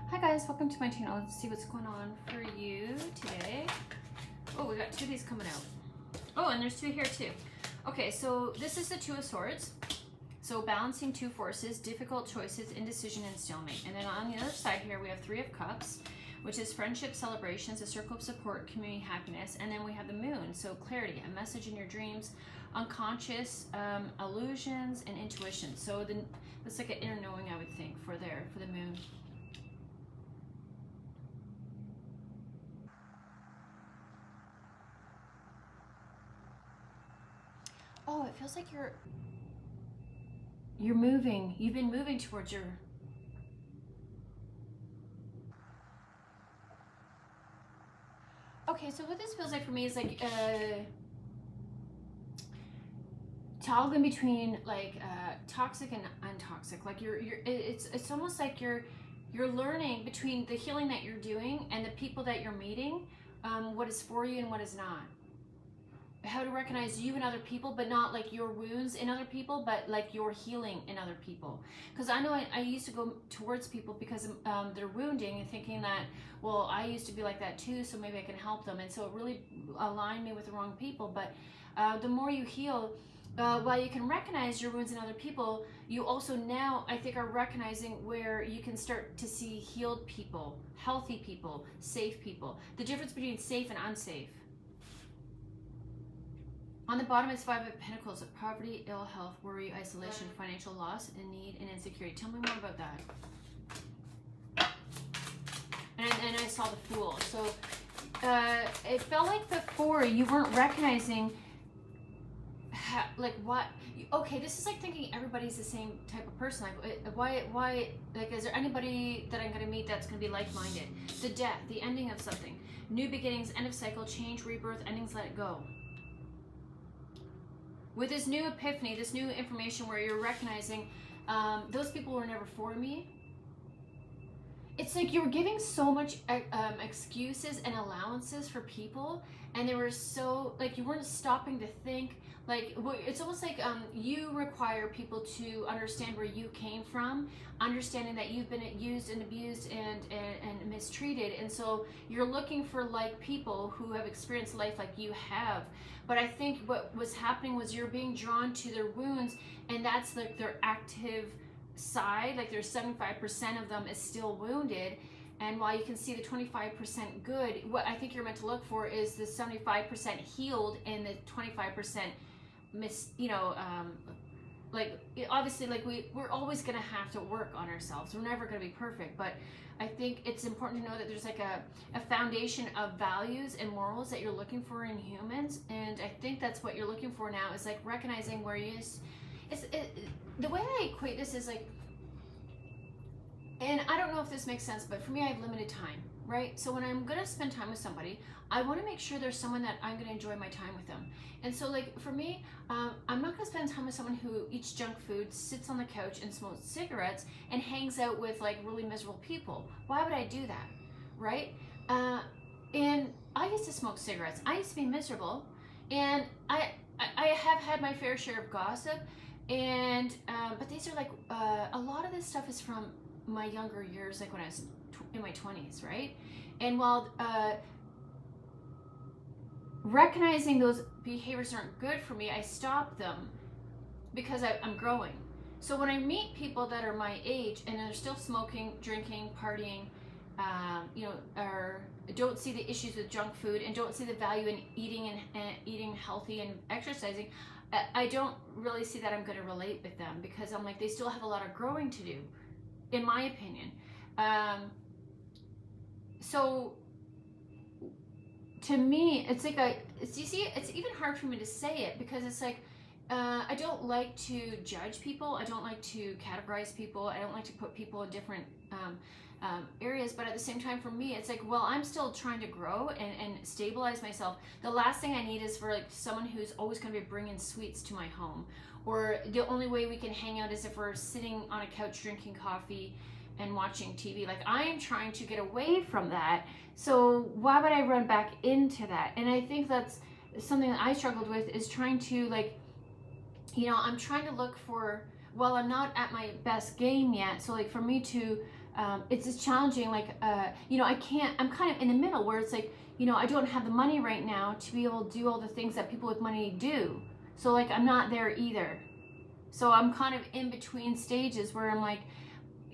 Hi guys, welcome to my channel. Let's see what's going on for you today. Oh, we got two of these coming out. Oh, and there's two here too. Okay, so this is the Two of Swords. So balancing two forces, difficult choices, indecision, and stalemate. And then on the other side here, we have Three of Cups, which is friendship, celebrations, a circle of support, community, happiness. And then we have the Moon, so clarity, a message in your dreams, unconscious illusions, and intuition. So it's like an inner knowing, I would think, for the Moon. Oh, it feels like you're moving. You've been moving towards your... Okay, so what this feels like for me is like toggle in between like toxic and untoxic. Like it's almost like you're learning between the healing that you're doing and the people that you're meeting, what is for you and what is not. How to recognize you in other people, but not like your wounds in other people, but like your healing in other people. Because I know I used to go towards people because they're wounding and thinking that, well, I used to be like that too, so maybe I can help them. And so it really aligned me with the wrong people. But the more you heal, while you can recognize your wounds in other people, you also now, I think, are recognizing where you can start to see healed people, healthy people, safe people. The difference between safe and unsafe. On the bottom is Five of Pentacles, of poverty, ill health, worry, isolation, financial loss, and need, and insecurity. Tell me more about that. And I saw the Fool. So it felt like before you weren't recognizing like what... Okay, this is like thinking everybody's the same type of person. Like why like, is there anybody that I'm going to meet that's going to be like-minded? The death, the ending of something. New beginnings, end of cycle, change, rebirth, endings, let it go. With this new epiphany, this new information where you're recognizing those people were never for me. It's like you were giving so much excuses and allowances for people, and they were so, like, you weren't stopping to think. Like, it's almost like you require people to understand where you came from, understanding that you've been used and abused and mistreated, and so you're looking for like people who have experienced life like you have. But I think what was happening was you're being drawn to their wounds, and that's like their active side. Like there's 75% of them is still wounded, and while you can see the 25% good, what I think you're meant to look for is the 75% healed and the 25% like, obviously, like we're always going to have to work on ourselves. We're never going to be perfect, but I think it's important to know that there's like a foundation of values and morals that you're looking for in humans, and I think that's what you're looking for now, is like recognizing where you is. The way I equate this is like, and I don't know if this makes sense, but for me, I have limited time, right? So when I'm going to spend time with somebody, I want to make sure there's someone that I'm going to enjoy my time with them. And so like for me, I'm not going to spend time with someone who eats junk food, sits on the couch and smokes cigarettes and hangs out with like really miserable people. Why would I do that, right? And I used to smoke cigarettes. I used to be miserable, and I have had my fair share of gossip, and but these are like a lot of this stuff is from my younger years, like when I was in my 20s, right? And while recognizing those behaviors aren't good for me, I stop them because I'm growing. So when I meet people that are my age and they're still smoking, drinking, partying, or don't see the issues with junk food and don't see the value in eating and eating healthy and exercising, I don't really see that I'm going to relate with them, because I'm like, they still have a lot of growing to do, in my opinion. So to me, it's like you see, it's even hard for me to say it, because it's like, I don't like to judge people. I don't like to categorize people. I don't like to put people in different areas. But at the same time, for me, it's like, well, I'm still trying to grow and stabilize myself. The last thing I need is for like someone who's always going to be bringing sweets to my home, or the only way we can hang out is if we're sitting on a couch drinking coffee and watching TV. Like, I am trying to get away from that. So why would I run back into that? And I think that's something that I struggled with, is trying to, like, I'm trying to look for, well, I'm not at my best game yet. So like for me to it's just challenging. Like, I'm kind of in the middle where it's like, I don't have the money right now to be able to do all the things that people with money do. So like, I'm not there either. So I'm kind of in between stages where I'm like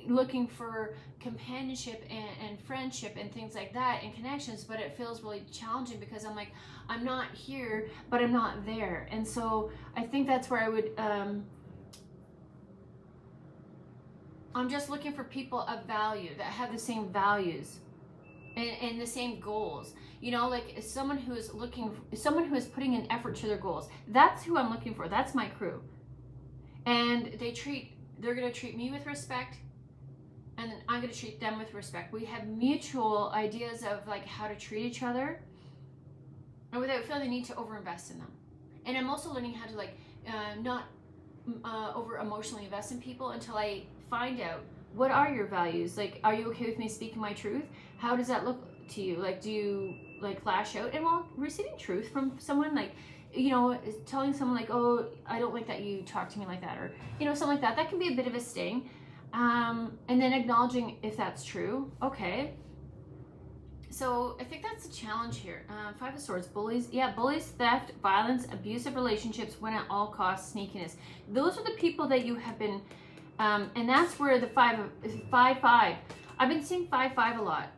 looking for companionship and friendship and things like that and connections, but it feels really challenging because I'm like, I'm not here, but I'm not there. And so I think that's where I would, I'm just looking for people of value that have the same values and the same goals. Like someone who is putting in effort to their goals. That's who I'm looking for. That's my crew. And they're going to treat me with respect, and then I'm going to treat them with respect. We have mutual ideas of like how to treat each other, and without feeling the need to overinvest in them. And I'm also learning how to like not over emotionally invest in people until I find out, what are your values? Like, are you okay with me speaking my truth? How does that look to you? Like, do you like lash out? And while receiving truth from someone, like, telling someone like, oh, I don't like that you talk to me like that, or something like that can be a bit of a sting. And then acknowledging if that's true. Okay. So I think that's a challenge here. 5 of Swords, bullies. Yeah, bullies, theft, violence, abusive relationships, win at all costs, sneakiness. Those are the people that you have been, and that's where the 5. I've been seeing 5 a lot.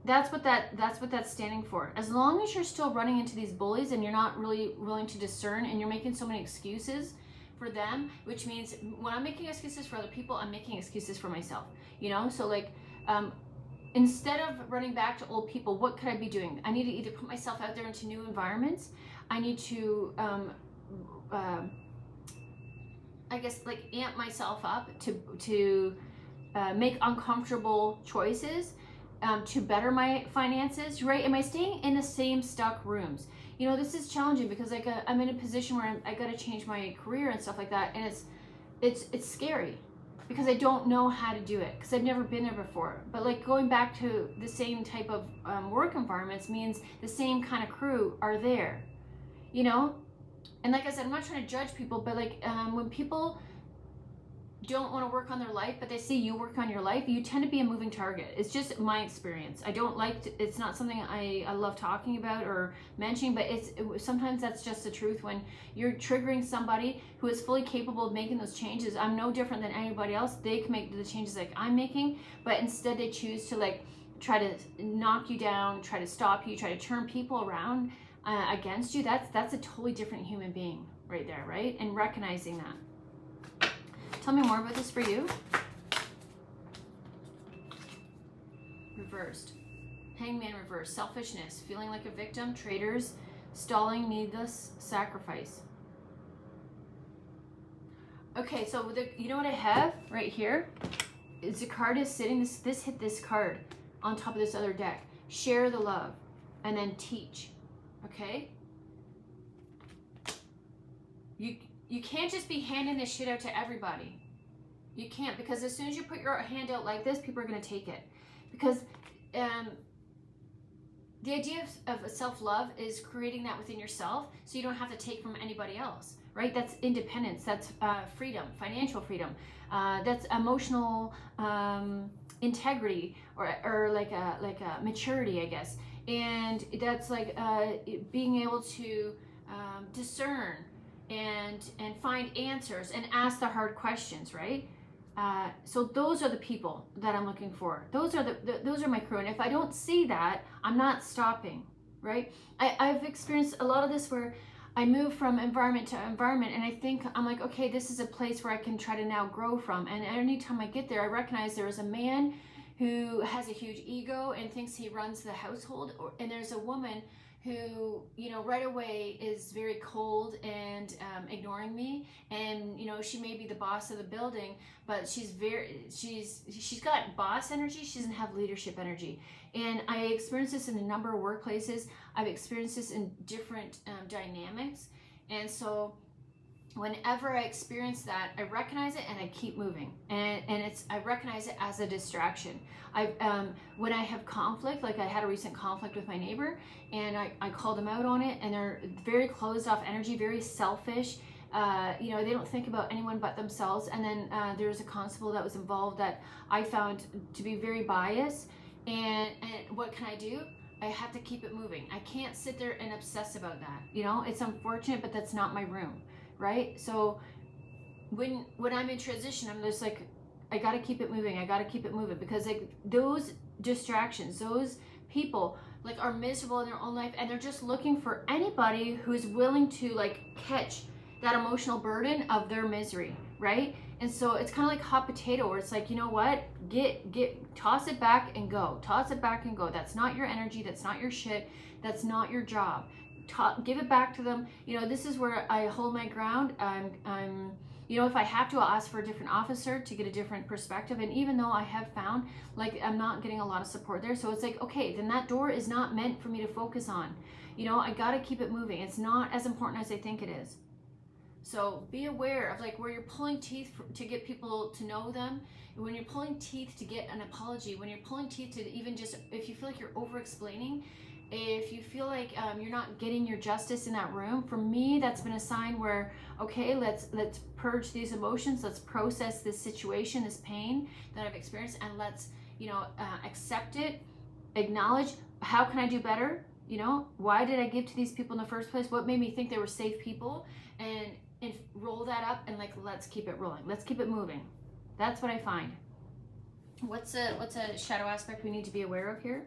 That's what that's standing for. As long as you're still running into these bullies and you're not really willing to discern, and you're making so many excuses for them, which means when I'm making excuses for other people, I'm making excuses for myself. So like, instead of running back to old people, what could I be doing? I need to either put myself out there into new environments. I need to, I guess, like amp myself up to make uncomfortable choices, to better my finances, right? Am I staying in the same stuck rooms? This is challenging because like I'm in a position where I got to change my career and stuff like that, and it's scary because I don't know how to do it because I've never been there before. But like going back to the same type of work environments means the same kind of crew are there, And like I said, I'm not trying to judge people, but like when people don't want to work on their life, but they see you work on your life, you tend to be a moving target. It's just my experience. I don't like it's not something I love talking about or mentioning, but sometimes that's just the truth. When you're triggering somebody who is fully capable of making those changes, I'm no different than anybody else. They can make the changes like I'm making, but instead they choose to like try to knock you down, try to stop you, try to turn people around against you. That's a totally different human being right there, right? And recognizing that. Tell me more about this for you. Reversed. Hangman reversed. Selfishness. Feeling like a victim. Traitors. Stalling. Needless sacrifice. Okay, so you know what I have right here? Is the card is sitting, this hit this card on top of this other deck. Share the love. And then teach. Okay? You can't just be handing this shit out to everybody. You can't, because as soon as you put your hand out like this, people are going to take it. Because the idea of self-love is creating that within yourself so you don't have to take from anybody else, right? That's independence. That's freedom, financial freedom. That's emotional integrity or like a maturity, I guess. And that's like being able to discern and find answers and ask the hard questions, right? So those are the people that I'm looking for. Those are my crew. And if I don't see that, I'm not stopping, right? I've experienced a lot of this where I move from environment to environment, and I think I'm like, okay, this is a place where I can try to now grow from. And anytime I get there, I recognize there is a man who has a huge ego and thinks he runs the household, and there's a woman who, right away is very cold and ignoring me. And, she may be the boss of the building, but she's got boss energy. She doesn't have leadership energy. And I experienced this in a number of workplaces. I've experienced this in different dynamics. And so whenever I experience that, I recognize it and I keep moving. And I recognize it as a distraction. When I have conflict, like I had a recent conflict with my neighbor, and I called them out on it, and they're very closed off energy, very selfish, you know, they don't think about anyone but themselves. And then there's a constable that was involved that I found to be very biased. And what can I do? I have to keep it moving. I can't sit there and obsess about that. You know, it's unfortunate, but that's not my room, right? So when I'm in transition, I'm just like, I got to keep it moving. I got to keep it moving, because like those distractions, those people like are miserable in their own life, and they're just looking for anybody who's willing to like catch that emotional burden of their misery, right? And so it's kind of like hot potato, where it's like, you know what, toss it back and go, toss it back and go. That's not your energy, that's not your shit, that's not your job. Give it back to them. You know, this is where I hold my ground. I'm you know, if I have to, I'll ask for a different officer to get a different perspective. And even though I have found like I'm not getting a lot of support there, so it's like, okay, then that door is not meant for me to focus on. You know, I got to keep it moving. It's not as important as I think it is. So be aware of like where you're pulling teeth to get people to know them, when you're pulling teeth to get an apology, when you're pulling teeth to even just, if you feel like you're over explaining, if you feel like you're not getting your justice in that room. For me, that's been a sign where, okay, let's purge these emotions, let's process this situation, this pain that I've experienced, and let's, you know, accept it, acknowledge, how can I do better? You know, why did I give to these people in the first place? What made me think they were safe people? And roll that up, and like, let's keep it rolling, let's keep it moving. That's what I find. What's a shadow aspect we need to be aware of here?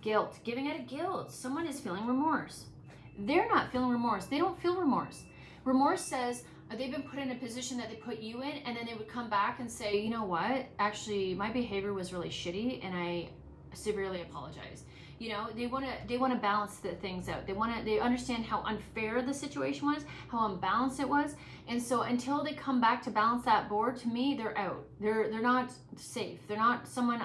Guilt, giving out of guilt. Someone is feeling remorse. They're not feeling remorse. They don't feel remorse. Remorse says they've been put in a position that they put you in, and then they would come back and say, you know what, actually my behavior was really shitty and I severely apologize. You know, they want to balance the things out. They understand how unfair the situation was, how unbalanced it was. And so until they come back to balance that board, to me, they're out. They're not safe. They're not someone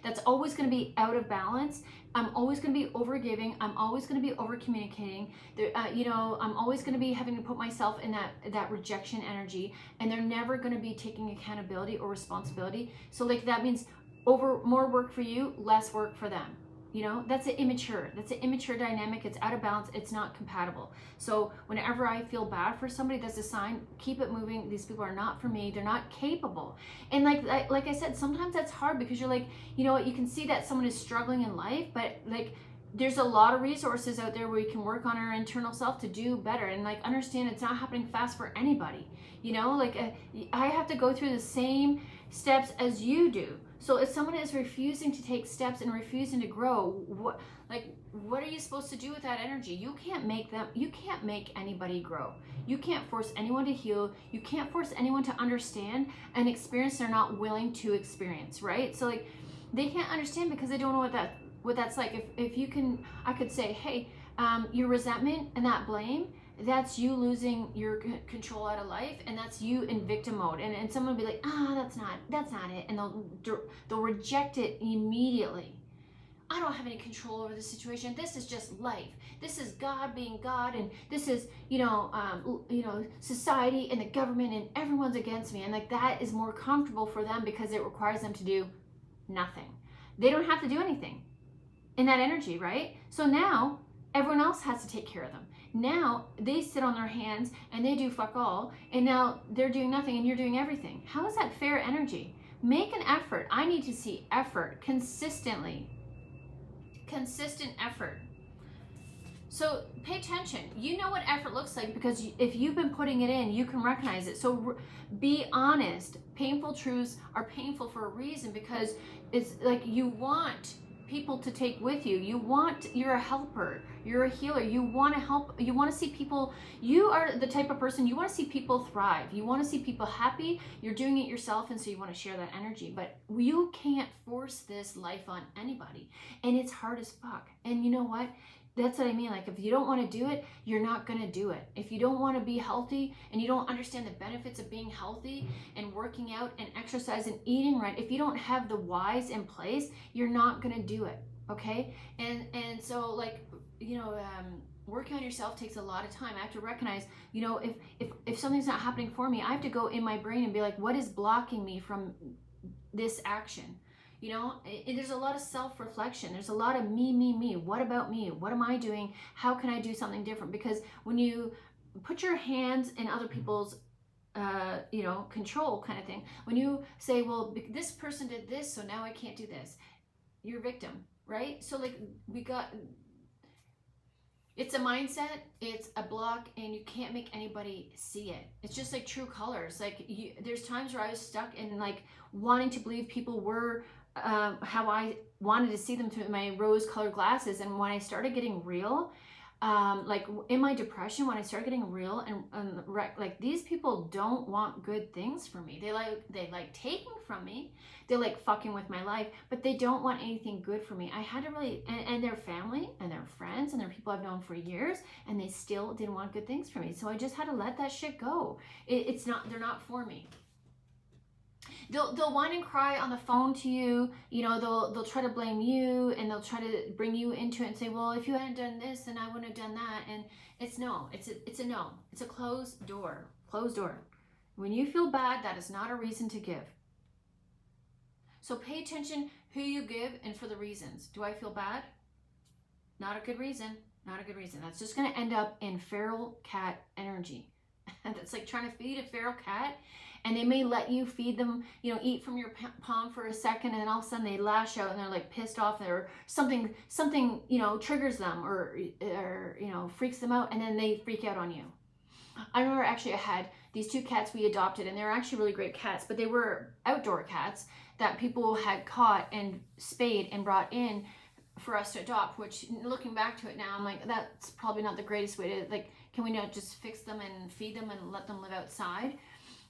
that's always going to be out of balance. I'm always going to be over giving. I'm always going to be over communicating. You know, I'm always going to be having to put myself in that rejection energy, and they're never going to be taking accountability or responsibility. So like that means more work for you, less work for them. You know, that's an immature dynamic. It's out of balance. It's not compatible. So whenever I feel bad for somebody, that's a sign, keep it moving. These people are not for me. They're not capable. And like I said, sometimes that's hard, because you're like, you know what, you can see that someone is struggling in life, but like there's a lot of resources out there where we can work on our internal self to do better, and like understand it's not happening fast for anybody. You know, like I have to go through the same steps as you do. So if someone is refusing to take steps and refusing to grow, what are you supposed to do with that energy? You can't make anybody grow. You can't force anyone to heal. You can't force anyone to understand an experience they're not willing to experience, right? So like they can't understand because they don't know what that's like. If you can, I could say, hey, your resentment and that blame, that's you losing your control out of life, and that's you in victim mode. And someone will be like, that's not it, and they'll reject it immediately. I don't have any control over the situation. This is just life. This is God being God, and this is society and the government, and everyone's against me. And like that is more comfortable for them because it requires them to do nothing. They don't have to do anything in that energy, right? So now everyone else has to take care of them. Now they sit on their hands and they do fuck all, and now they're doing nothing and you're doing everything. How is that fair energy? Make an effort. I need to see effort consistently. Consistent effort. So pay attention. You know what effort looks like, because if you've been putting it in, you can recognize it. So be honest. Painful truths are painful for a reason, because it's like you want people to take with you. You're a helper. You're a healer. You want to help. You want to see people. You are the type of person, you want to see people thrive. You want to see people happy. You're doing it yourself, and so you want to share that energy. But you can't force this life on anybody. And it's hard as fuck. And you know what? That's what I mean. Like, if you don't want to do it, you're not going to do it. If you don't want to be healthy and you don't understand the benefits of being healthy and working out and exercise and eating right, if you don't have the whys in place, you're not going to do it. Okay. And so like, working on yourself takes a lot of time. I have to recognize, if something's not happening for me, I have to go in my brain and be like, what is blocking me from this action? You know, there's a lot of self-reflection. There's a lot of me. What about me? What am I doing? How can I do something different? Because when you put your hands in other people's you know, control kind of thing, when you say, well, this person did this, so now I can't do this, you're a victim, right? So like it's a mindset, it's a block, and you can't make anybody see it. It's just like true colors. Like there's times where I was stuck in like wanting to believe people were how I wanted to see them through my rose-colored glasses. And when I started getting real, like in my depression, when I started getting real and like these people don't want good things for me. They like taking from me. They like fucking with my life, but they don't want anything good for me. I had to really, and their family and their friends and their people I've known for years, and they still didn't want good things for me. So I just had to let that shit go. It's not, they're not for me. They'll whine and cry on the phone to you. You know, they'll try to blame you, and they'll try to bring you into it and say, well, if you hadn't done this, then I wouldn't have done that. And it's no. It's a no. It's a closed door. Closed door. When you feel bad, that is not a reason to give. So pay attention who you give and for the reasons. Do I feel bad? Not a good reason. Not a good reason. That's just going to end up in feral cat energy. That's like trying to feed a feral cat, and they may let you feed them, you know, eat from your palm for a second, and then all of a sudden they lash out and they're like pissed off, or something, you know, triggers them or you know, freaks them out, and then they freak out on you. I remember actually I had these two cats we adopted, and they were actually really great cats, but they were outdoor cats that people had caught and spayed and brought in for us to adopt, which looking back to it now, I'm like, that's probably not the greatest way to, like, can we not just fix them and feed them and let them live outside?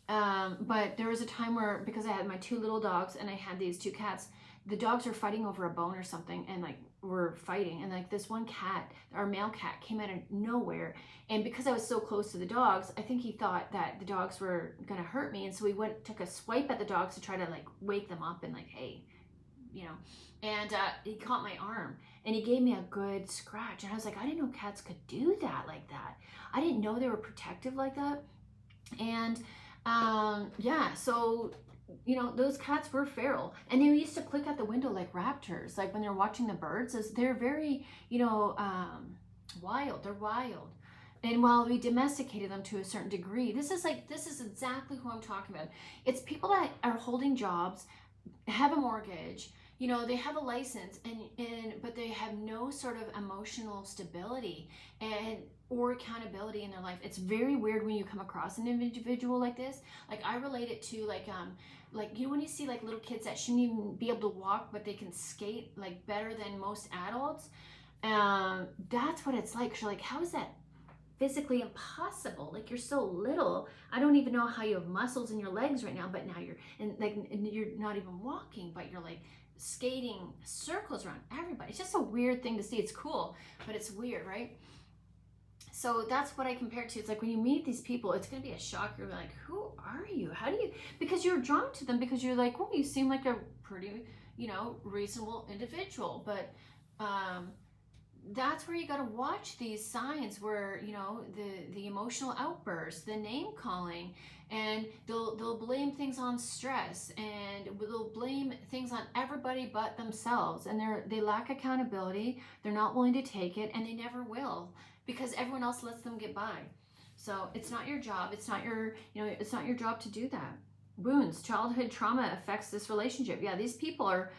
But there was a time where, because I had my two little dogs and I had these two cats, the dogs were fighting over a bone or something, and like were fighting, and like this one cat, our male cat, came out of nowhere, and because I was so close to the dogs, I think he thought that the dogs were gonna hurt me, and so he took a swipe at the dogs to try to like wake them up and like, hey, you know, and he caught my arm and he gave me a good scratch, and I was like, I didn't know cats could do that like that. I didn't know they were protective like that. And yeah, so you know, those cats were feral, and they used to click out the window like raptors, like when they're watching the birds. They're very, you know, wild. They're wild. And while we domesticated them to a certain degree, this is exactly who I'm talking about. It's people that are holding jobs, have a mortgage, you know, they have a license, but they have no sort of emotional stability or accountability in their life. It's very weird when you come across an individual like this. Like I relate it to like you know, when you see like little kids that shouldn't even be able to walk, but they can skate like better than most adults. That's what it's like. So like, how is that physically impossible? Like, you're so little. I don't even know how you have muscles in your legs right now, but now you're not even walking, but you're like skating circles around everybody. It's just a weird thing to see. It's cool, but it's weird, right? So that's what I compare it to. It's like when you meet these people, it's going to be a shock. You're like, who are you? How do you, because you're drawn to them because you're like, oh, you seem like a pretty, you know, reasonable individual. But that's where you got to watch these signs where, you know, the emotional outbursts, the name calling, and they'll blame things on stress, and they'll blame things on everybody but themselves, and they lack accountability. They're not willing to take it, and they never will, because everyone else lets them get by. So it's not your job. It's not your, you know, it's not your job to do that. Wounds, childhood trauma affects this relationship. Yeah, these people are,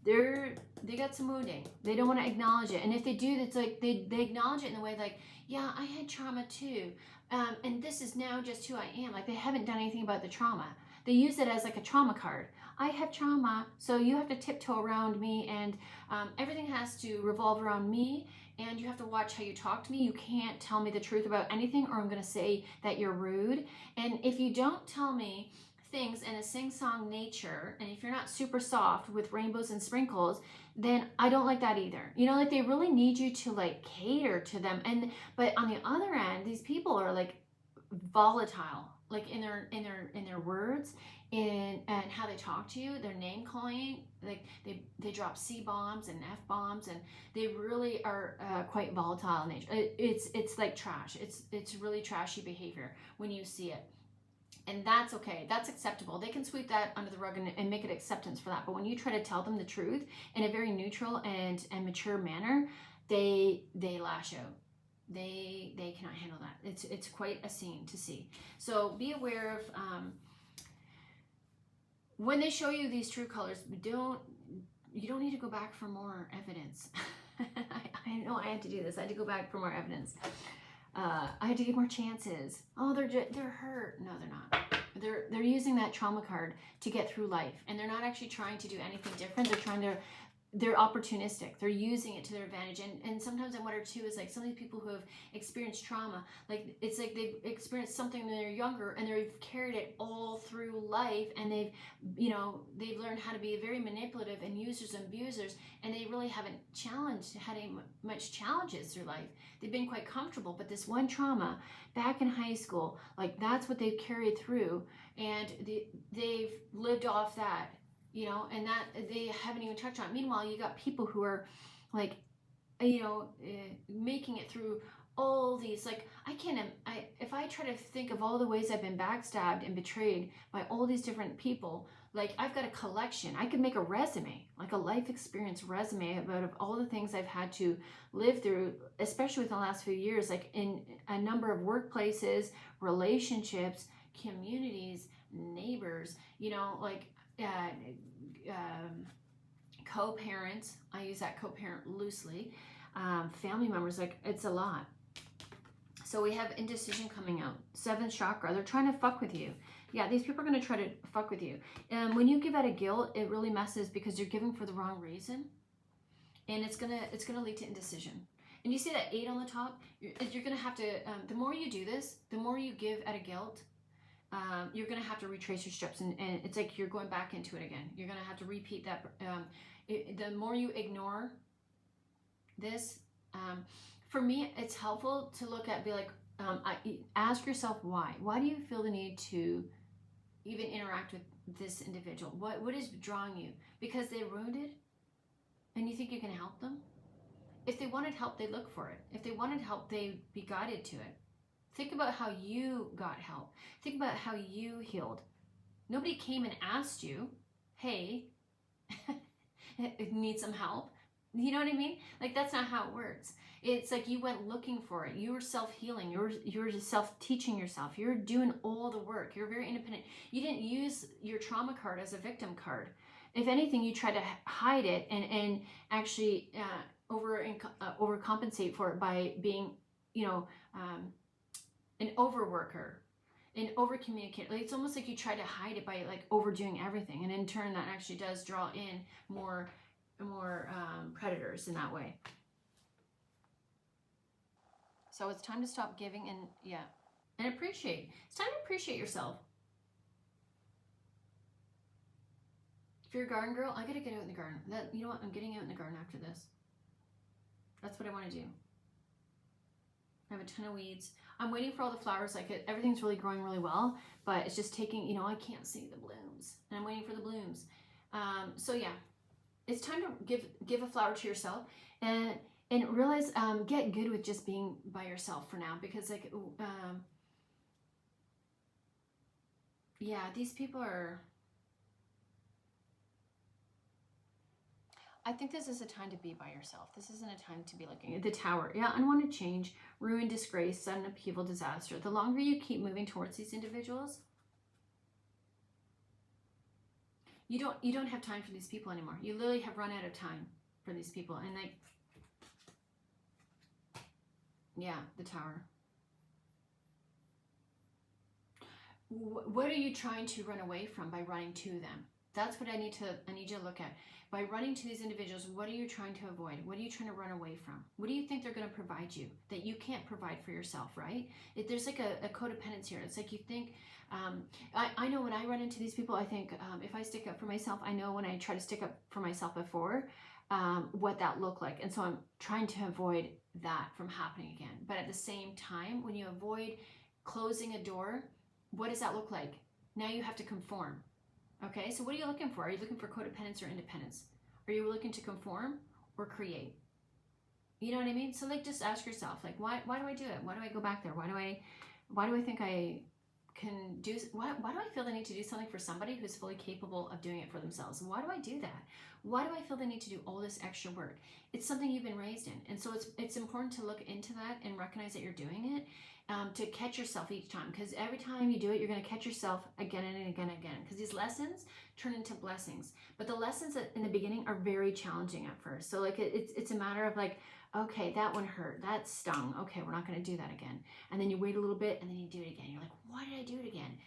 they got some wounding. They don't want to acknowledge it. And if they do, it's like they acknowledge it in the way like, yeah, I had trauma too. And this is now just who I am. Like, they haven't done anything about the trauma. They use it as like a trauma card. I have trauma, so you have to tiptoe around me, and everything has to revolve around me, and you have to watch how you talk to me. You can't tell me the truth about anything, or I'm going to say that you're rude. And if you don't tell me things in a sing-song nature, and if you're not super soft with rainbows and sprinkles, then I don't like that either. You know, like, they really need you to like cater to them. But on the other end, these people are like volatile, like in their words, and how they talk to you, their name calling, like they drop C bombs and F bombs, and they really are quite volatile in nature. It's like trash. It's really trashy behavior when you see it. And that's okay. That's acceptable. They can sweep that under the rug and make it acceptance for that. But when you try to tell them the truth in a very neutral and mature manner, they lash out. They cannot handle that. It's quite a scene to see. So be aware of when they show you these true colors. You don't need to go back for more evidence. I know I had to do this. I had to go back for more evidence. I had to give more chances. Oh, they're hurt. No, they're not. They're using that trauma card to get through life, and they're not actually trying to do anything different. They're opportunistic. They're using it to their advantage. And sometimes I wonder too, is like some of these people who have experienced trauma, like it's like they've experienced something when they're younger and they've carried it all through life, and they've learned how to be very manipulative and users and abusers, and they really haven't had any much challenges through life. They've been quite comfortable, but this one trauma back in high school, like that's what they've carried through, and they've lived off that. And that they haven't even touched on. Meanwhile, you got people who are like, making it through all these, like, if I try to think of all the ways I've been backstabbed and betrayed by all these different people, like I've got a collection. I could make a resume, like a life experience resume about all the things I've had to live through, especially within the last few years, like in a number of workplaces, relationships, communities, neighbors, co-parents. I use that co-parent loosely. Family members, like it's a lot. So we have indecision coming out. 7th chakra, they're trying to fuck with you. Yeah, these people are going to try to fuck with you. And when you give out a guilt, it really messes because you're giving for the wrong reason, and it's gonna lead to indecision. And you see that 8 on the top. You're gonna have to. The more you do this, the more you give out a guilt. You're going to have to retrace your steps, and it's like you're going back into it again. You're going to have to repeat that. The more you ignore this, for me, it's helpful to look at, be like, ask yourself why. Why do you feel the need to even interact with this individual? What is drawing you? Because they're wounded, and you think you can help them? If they wanted help, they'd look for it. If they wanted help, they'd be guided to it. Think about how you got help. Think about how you healed. Nobody came and asked you, hey, need some help? You know what I mean? Like, that's not how it works. It's like you went looking for it. You were self-healing. You were self-teaching yourself. You're doing all the work. You're very independent. You didn't use your trauma card as a victim card. If anything, you tried to hide it and actually overcompensate for it by being, an overworker, an overcommunicator. Like, it's almost like you try to hide it by like overdoing everything, and in turn, that actually does draw in more predators in that way. So it's time to stop giving and appreciate. It's time to appreciate yourself. If you're a garden girl, I gotta get out in the garden. You know what? I'm getting out in the garden after this. That's what I want to do. I have a ton of weeds. I'm waiting for all the flowers. Like, everything's really growing really well, but it's just taking, I can't see the blooms, and I'm waiting for the blooms. So yeah, it's time to give a flower to yourself, and realize, get good with just being by yourself for now, because like, yeah, these people are, I think this is a time to be by yourself. This isn't a time to be looking at the Tower. Yeah, unwanted change, ruin, disgrace, sudden upheaval, disaster. The longer you keep moving towards these individuals, you don't have time for these people anymore. You literally have run out of time for these people. And like, yeah, the Tower. What are you trying to run away from by running to them? That's what I need you to look at. By running to these individuals, what are you trying to avoid? What are you trying to run away from? What do you think they're going to provide you that you can't provide for yourself, right? There's like a codependence here. It's like you think, I know when I run into these people, I think if I stick up for myself, I know when I try to stick up for myself before, what that looked like. And so I'm trying to avoid that from happening again. But at the same time, when you avoid closing a door, what does that look like? Now you have to conform. Okay, so what are you looking for? Are you looking for codependence or independence? Are you looking to conform or create? You know what I mean? So like, just ask yourself, like, why do I do it? Why do I go back there? Why do I think I can do, why do I feel the need to do something for somebody who's fully capable of doing it for themselves? Why do I do that? Why do I feel the need to do all this extra work? It's something you've been raised in. And so it's important to look into that and recognize that you're doing it, to catch yourself each time. Because every time you do it, you're going to catch yourself again and again and again. Because these lessons turn into blessings. But the lessons in the beginning are very challenging at first. So like it's a matter of like, okay, that one hurt, that stung. Okay, we're not going to do that again. And then you wait a little bit and then you do it again. You're like, why did I do it again?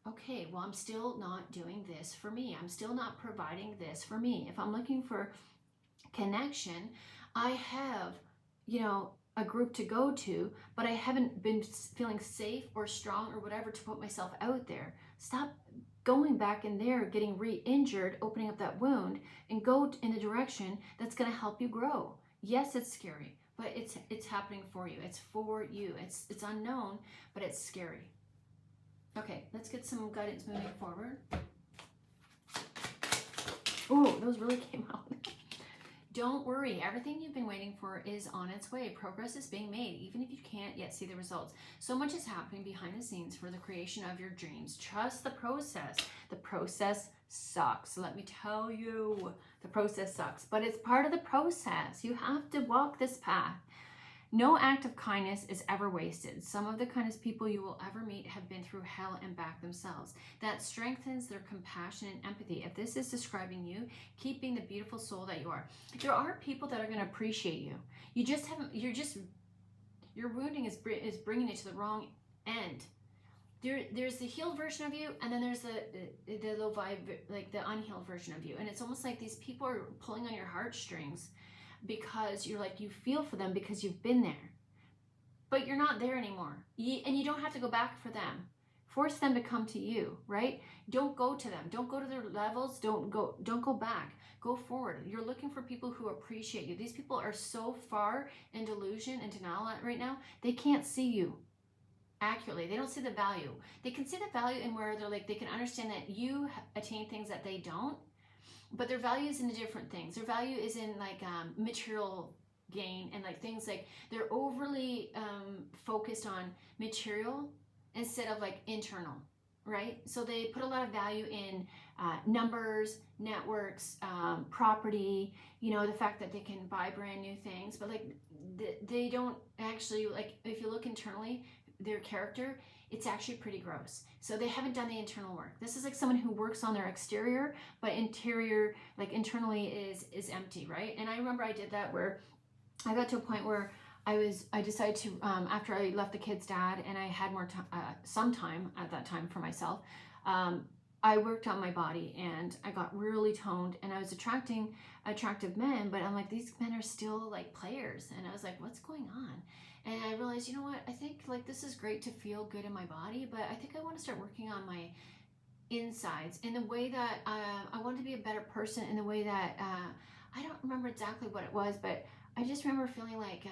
Okay, well, I'm still not doing this for me. I'm still not providing this for me. If I'm looking for connection, I have, you know, a group to go to, but I haven't been feeling safe or strong or whatever to put myself out there. Stop going back in there, getting re-injured, opening up that wound, and go in a direction that's going to help you grow. Yes, it's scary, but it's happening for you. It's for you. It's unknown, but it's scary. Okay, let's get some guidance moving forward. Oh, those really came out. Don't worry, everything you've been waiting for is on its way. Progress is being made, even if you can't yet see the results. So much is happening behind the scenes for the creation of your dreams. Trust the process. The process sucks. Let me tell you, the process sucks, but it's part of the process. You have to walk this path. No act of kindness is ever wasted. Some of the kindest people you will ever meet have been through hell and back themselves. That strengthens their compassion and empathy. If this is describing you, keeping the beautiful soul that you are. There are people that are going to appreciate you. You just haven't, your wounding is bringing it to the wrong end. There's the healed version of you, and then there's the low vibe, like the unhealed version of you. And it's almost like these people are pulling on your heartstrings, because you're like, you feel for them because you've been there, but you're not there anymore. And you don't have to go back for them. Force them to come to you, right? Don't go to them. Don't go to their levels. Don't go back. Go forward. You're looking for people who appreciate you. These people are so far in delusion and denial right now. They can't see you accurately. They don't see the value. They can see the value in where they're like, they can understand that you attain things that they don't. But their value is in the different things. Their value is in like material gain and like things like they're overly focused on material instead of like internal, right? So they put a lot of value in numbers, networks, property, you know, the fact that they can buy brand new things, but like they don't actually, like if you look internally, their character, it's actually pretty gross. So they haven't done the internal work. This is like someone who works on their exterior, but interior, like internally is empty, right? And I remember I did that where I got to a point where I decided to, after I left the kid's dad and I had more time, some time at that time for myself, I worked on my body and I got really toned and I was attracting attractive men, but I'm like, these men are still like players. And I was like, what's going on? And I realized, you know what, I think like this is great to feel good in my body, but I think I want to start working on my insides in the way that I want to be a better person, in the way that I don't remember exactly what it was, but I just remember feeling like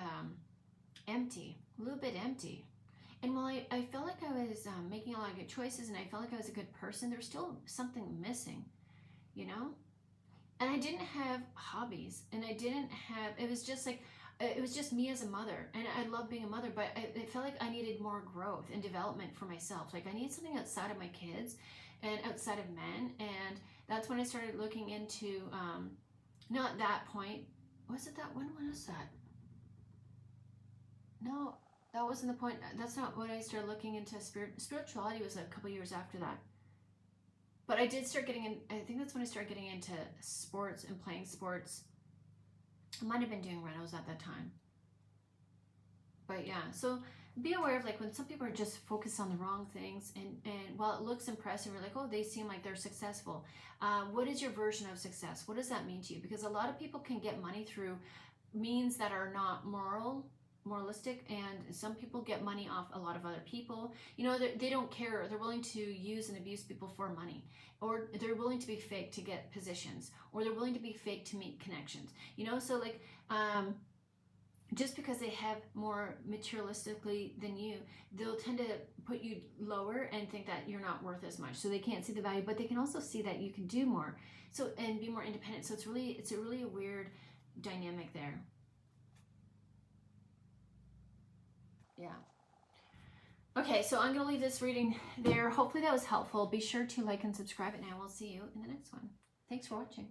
empty, a little bit empty. And while I felt like I was making a lot of good choices and I felt like I was a good person, there was still something missing, you know? And I didn't have hobbies, and I didn't have, it was just like, it was just me as a mother, and I love being a mother, but it felt like I needed more growth and development for myself. Like I need something outside of my kids and outside of men, and that's when I started looking into, not that point, was it that, when was that? No, that wasn't the point. That's not when I started looking into spirituality. Was a couple years after that. But I did start getting in, I think that's when I started getting into sports and playing sports. I might have been doing renos at that time. But yeah, so be aware of like when some people are just focused on the wrong things, and while it looks impressive, you're like, oh, they seem like they're successful. What is your version of success? What does that mean to you? Because a lot of people can get money through means that are not moralistic, and some people get money off a lot of other people. You know, they don't care. They're willing to use and abuse people for money, or they're willing to be fake to get positions, or they're willing to be fake to meet connections. You know, so like just because they have more materialistically than you, they'll tend to put you lower and think that you're not worth as much. So they can't see the value, but they can also see that you can do more, so and be more independent. So it's really a weird dynamic there. Yeah. Okay, Okay, so I'm going to leave this reading there. Hopefully that was helpful. Be sure to like and subscribe, and I will see you in the next one. Thanks for watching.